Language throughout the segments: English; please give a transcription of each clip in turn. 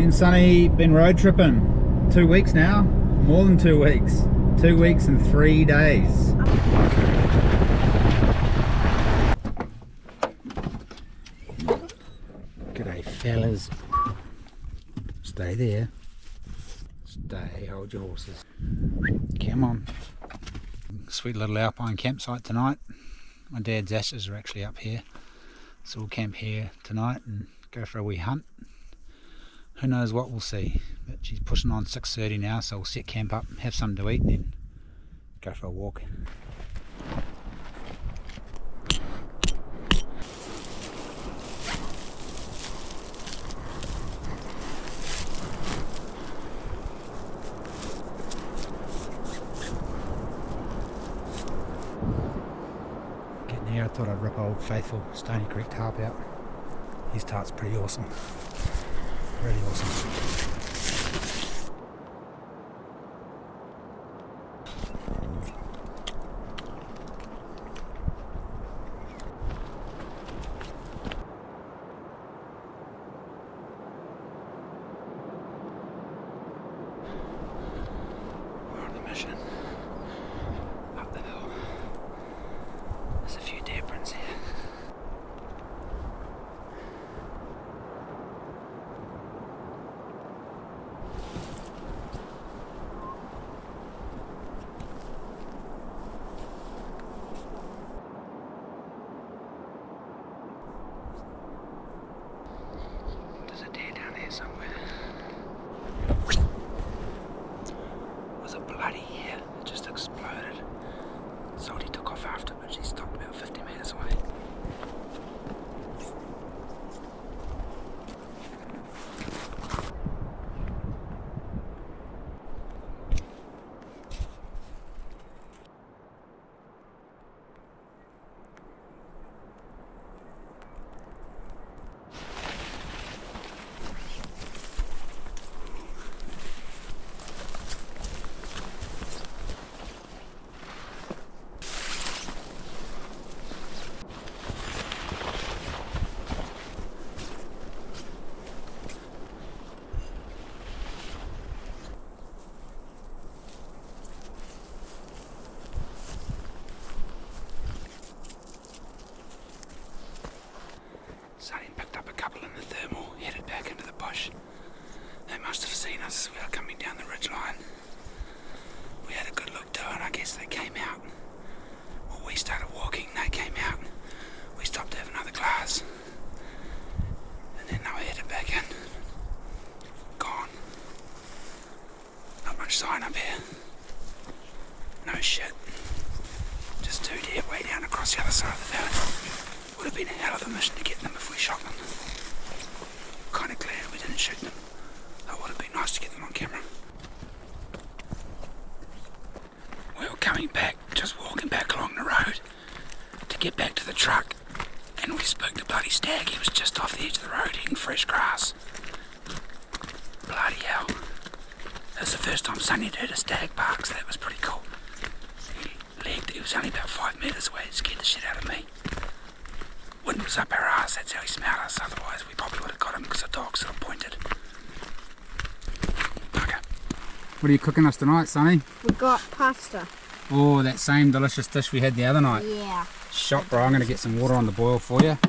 Me and Sonny been road tripping 2 weeks now, more than 2 weeks. 2 weeks and 3 days. G'day fellas. Stay there. Stay, hold your horses. Come on. Sweet little Alpine campsite tonight. My dad's ashes are actually up here. So we'll camp here tonight and go for a wee hunt. Who knows what we'll see. But she's pushing on 6:30 now, so we'll set camp up, have something to eat and then go for a walk. I thought I'd rip old faithful Stony Creek tarp out. His tarp's pretty awesome. Really awesome. We're on a mission. Up the hill. There's a few deer prints here. There's a deer down there somewhere. Was it bloody here? It just exploded. Salty took off after, but she stopped about 50 metres away. Sonny picked up a couple in the thermal, headed back into the bush. They must have seen us as we were coming down the ridge line. We had a good look too, and I guess they came out. Well, we started walking, they came out. We stopped to have another glass. And then they were headed back in. Gone. Not much sign up here. No shit. Just 2 deer way down across the other side of the valley. Would have been a hell of a mission to get them if we shot them. Kind of glad we didn't shoot them. That would have been nice to get them on camera. We were coming back, just walking back along the road to get back to the truck, and we spooked a bloody stag. He was just off the edge of the road eating fresh grass. Bloody hell. That was the first time Sonny had heard a stag bark, so that was pretty cool. He legged, he was only about 5 metres away. It scared the shit out of me. Wind was up our ass, that's how he smelled us, otherwise we probably would have got him because the dog sort of pointed. Okay. What are you cooking us tonight, Sonny? We got pasta. Oh, that same delicious dish we had the other night. Yeah. Shot, bro. I'm going to get some water on the boil for you.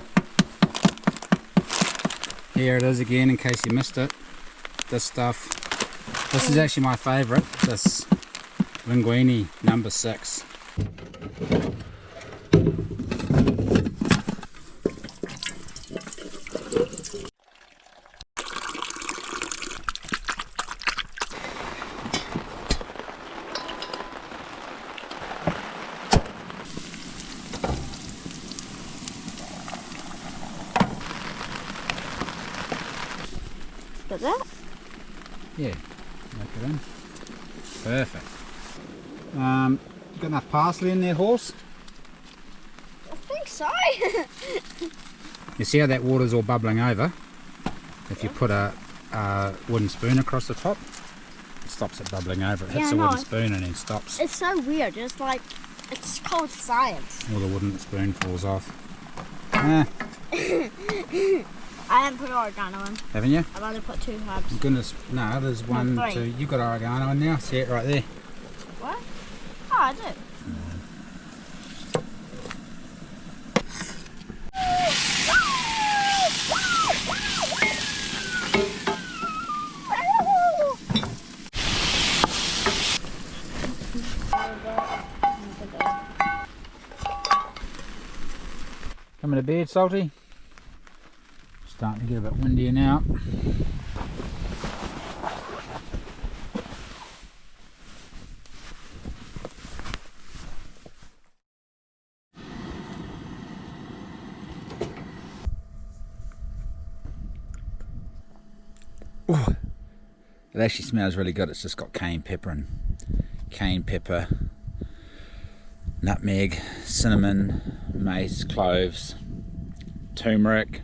Here it is again, in case you missed it. This stuff. This is actually my favourite, this linguine number 6. Got that? Yeah, make it in. Perfect. Got enough parsley in there, horse? I think so. You see how that water's all bubbling over? If you put a wooden spoon across the top, it stops it bubbling over. It hits the wooden spoon and then stops. It's so weird. It's like, it's called science. Or the wooden spoon falls off. I haven't put oregano in. Haven't you? I've only put 2 herbs. Goodness, no, there's one, 3. 2. You've got oregano in there. See it right there. What? Oh, I do. Coming to bed, Salty? Starting to get a bit windier now. Ooh, it actually smells really good. It's just got cayenne pepper, nutmeg, cinnamon, mace, cloves, turmeric,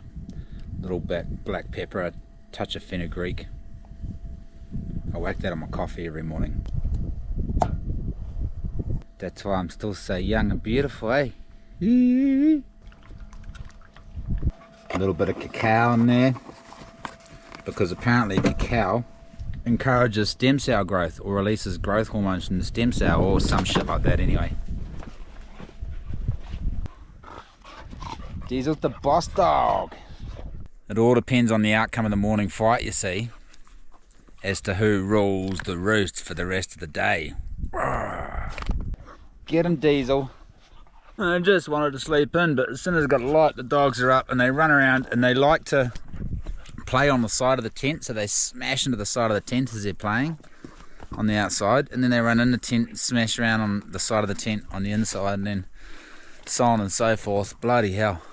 little bit black pepper, a touch of fenugreek. I whack that on my coffee every morning. That's why I'm still so young and beautiful, eh? A little bit of cacao in there, because apparently cacao encourages stem cell growth or releases growth hormones from the stem cell or some shit like that anyway. Diesel's the boss dog. It all depends on the outcome of the morning fight, you see, as to who rules the roost for the rest of the day. Get him, Diesel. I just wanted to sleep in, but as soon as I got light, the dogs are up and they run around and they like to play on the side of the tent, so they smash into the side of the tent as they're playing on the outside, and then they run in the tent, smash around on the side of the tent on the inside, and then so on and so forth. Bloody hell.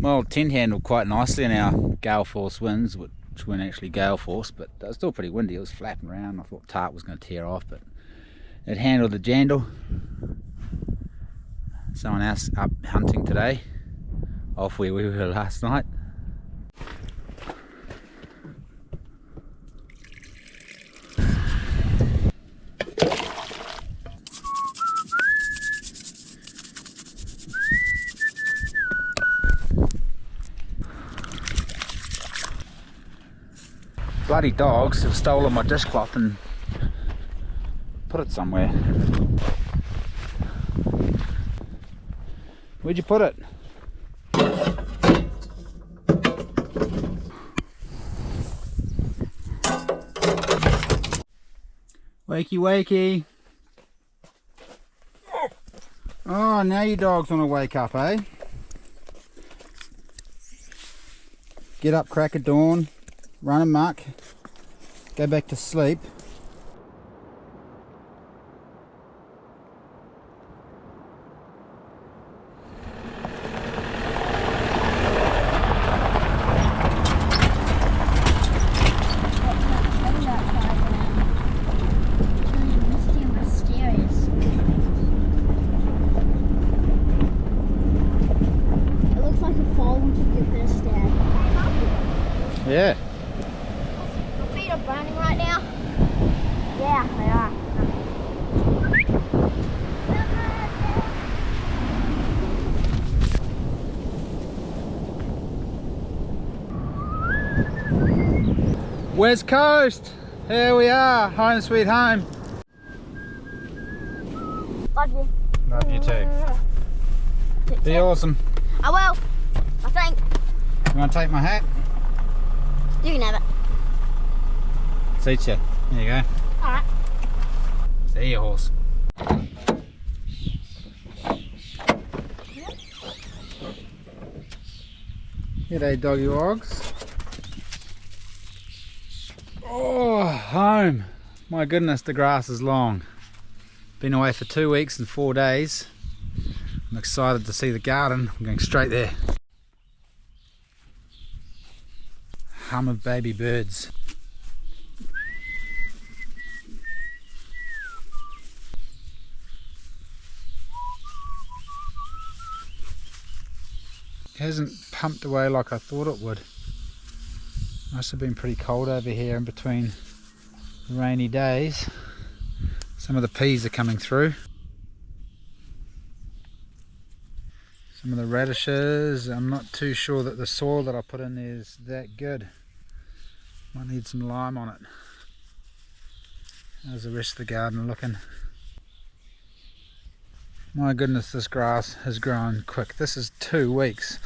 My old tent handled quite nicely in our gale force winds, which weren't actually gale force, but it was still pretty windy. It was flapping around. I thought tarp was going to tear off, but it handled the jandle. Someone else up hunting today, off where we were last night. Bloody dogs have stolen my dishcloth and put it somewhere. Where'd you put it? Wakey wakey. Oh, now you dogs want to wake up, eh? Get up, crack of dawn, run amok, go back to sleep. Yeah. My feet are burning right now. Yeah, they are. West Coast! Here we are, home sweet home. Love you. Love you too. Be awesome. I will. I think. You want to take my hat? You can have it. Suits you. There you go. Alright. See you, horse. G'day, doggy wogs. Oh, home. My goodness, the grass is long. Been away for 2 weeks and 4 days. I'm excited to see the garden. I'm going straight there. Hum of baby birds. It hasn't pumped away like I thought it would. Must have been pretty cold over here in between the rainy days. Some of the peas are coming through. Some of the radishes. I'm not too sure that the soil that I put in is that good. Might need some lime on it. How's the rest of the garden looking? My goodness, this grass has grown quick. This is 2 weeks.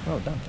Well done.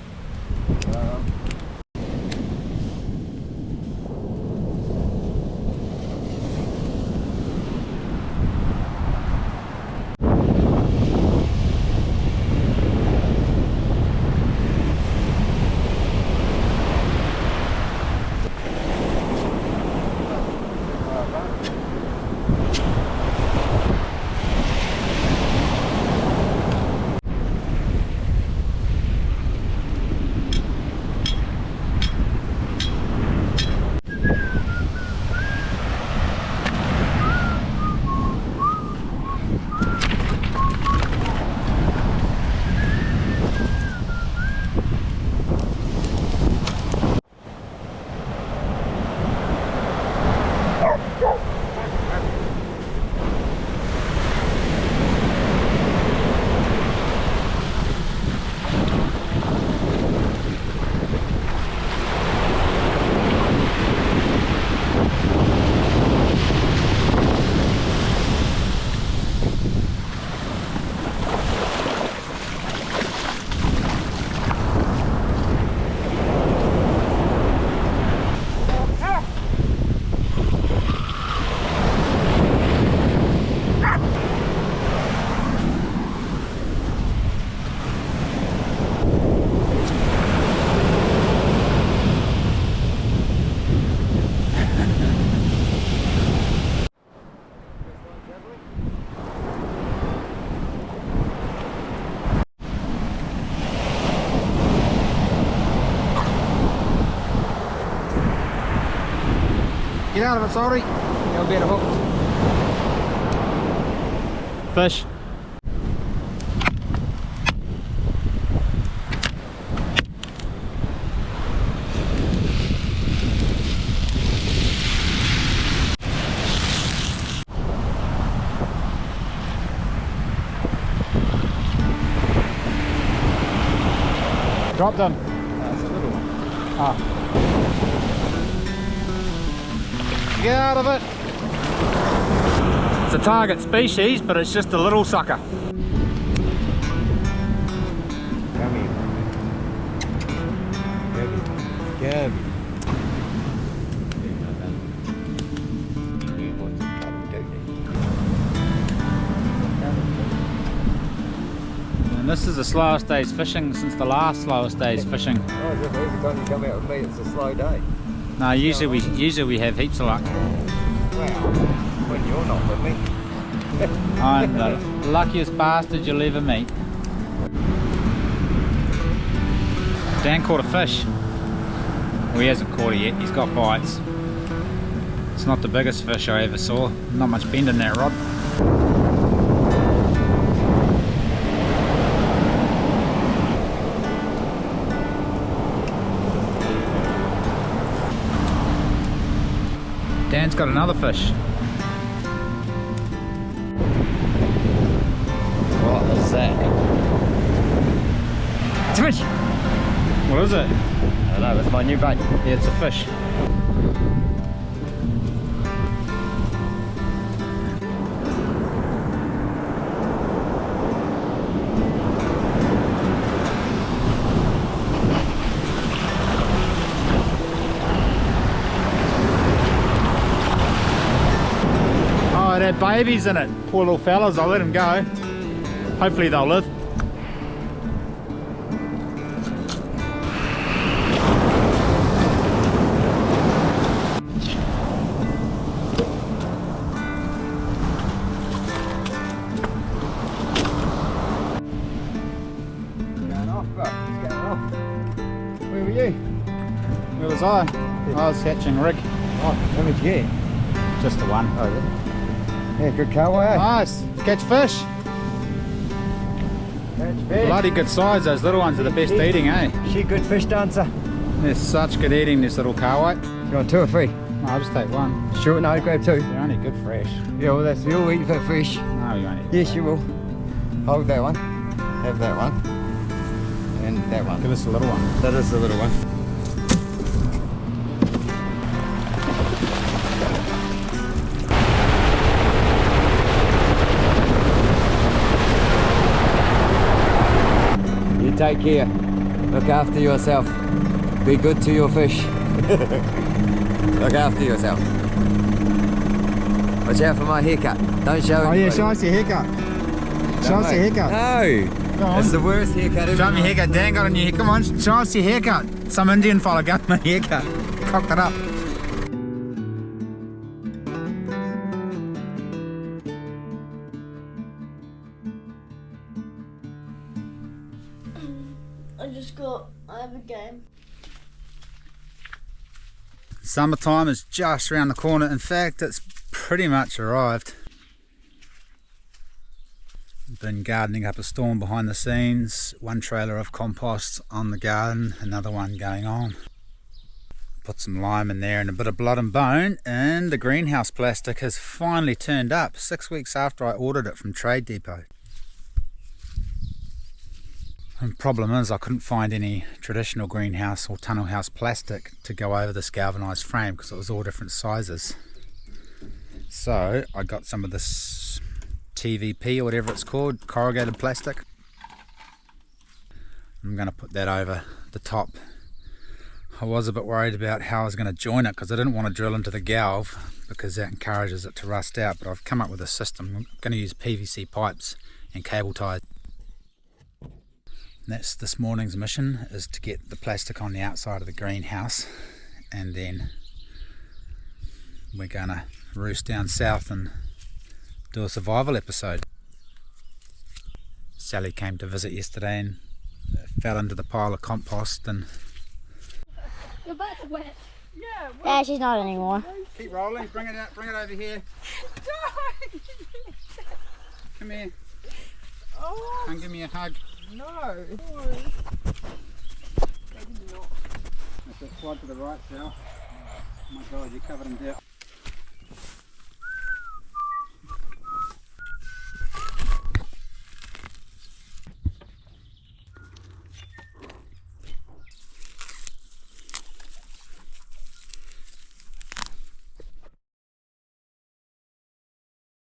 Get out of it, sorry. You'll get hooked. Fish. Drop them. That's a little one. Ah. Get out of it. It's a target species, but it's just a little sucker. Come here. Come here. And this is the slowest day's fishing since the last slowest day's fishing. Oh, every time you come out with me, it's a slow day. No, usually we have heaps of luck. Wow, when you're not with me. I'm the luckiest bastard you'll ever meet. Dan caught a fish. Well, he hasn't caught it yet, he's got bites. It's not the biggest fish I ever saw. Not much bend in that rod. Dan's got another fish. What is that? It's a fish! What is it? I don't know, it's my new bait. Yeah, it's a fish. It had babies in it. Poor little fellas, I'll let them go. Hopefully they'll live. Going off, bro. It's going off. Where were you? Where was I? I was hatching rig. Oh, how much you get? Just the one. Oh, yeah. Yeah, good cowboy, eh? Nice. Catch fish. Catch fish. Bloody good size. Those little ones are the best eating, eh? She a good fish dancer. They're such good eating, this little carway. You want 2 or 3? No, I'll just take one. Sure, no, grab 2. They're only good fresh. Yeah, well, that's you'll eat that fish. No, you won't eat. Yes, you will. Hold that one. Have that one. And that one. Give us a little one. That is the little one. You take care. Look after yourself. Be good to your fish. Look after yourself. Watch out for my haircut. Don't show Oh anybody. yeah, show us your haircut. Show us your haircut. No! It's the worst haircut ever. Show me your haircut. Dan got on your hair. Come on, show us your haircut. Some Indian fella got my haircut. Cocked it up. I have a game. Summertime is just around the corner. In fact, it's pretty much arrived. Been gardening up a storm behind the scenes. One trailer of compost on the garden, another one going on. Put some lime in there and a bit of blood and bone, and the greenhouse plastic has finally turned up 6 weeks after I ordered it from Trade Depot. The problem is I couldn't find any traditional greenhouse or tunnel house plastic to go over this galvanised frame because it was all different sizes. So I got some of this TVP or whatever it's called, corrugated plastic. I'm going to put that over the top. I was a bit worried about how I was going to join it because I didn't want to drill into the galv because that encourages it to rust out, but I've come up with a system. I'm going to use PVC pipes and cable ties. That's this morning's mission, is to get the plastic on the outside of the greenhouse, and then we're gonna roost down south and do a survival episode. Sally came to visit yesterday and fell into the pile of compost and... Your butt's wet. Yeah, she's not anymore. Keep rolling, bring it out, bring it over here. Come here. Oh, Come give me a hug. no. That's a slide to the right, Sal. Oh my God, you're covered in dirt.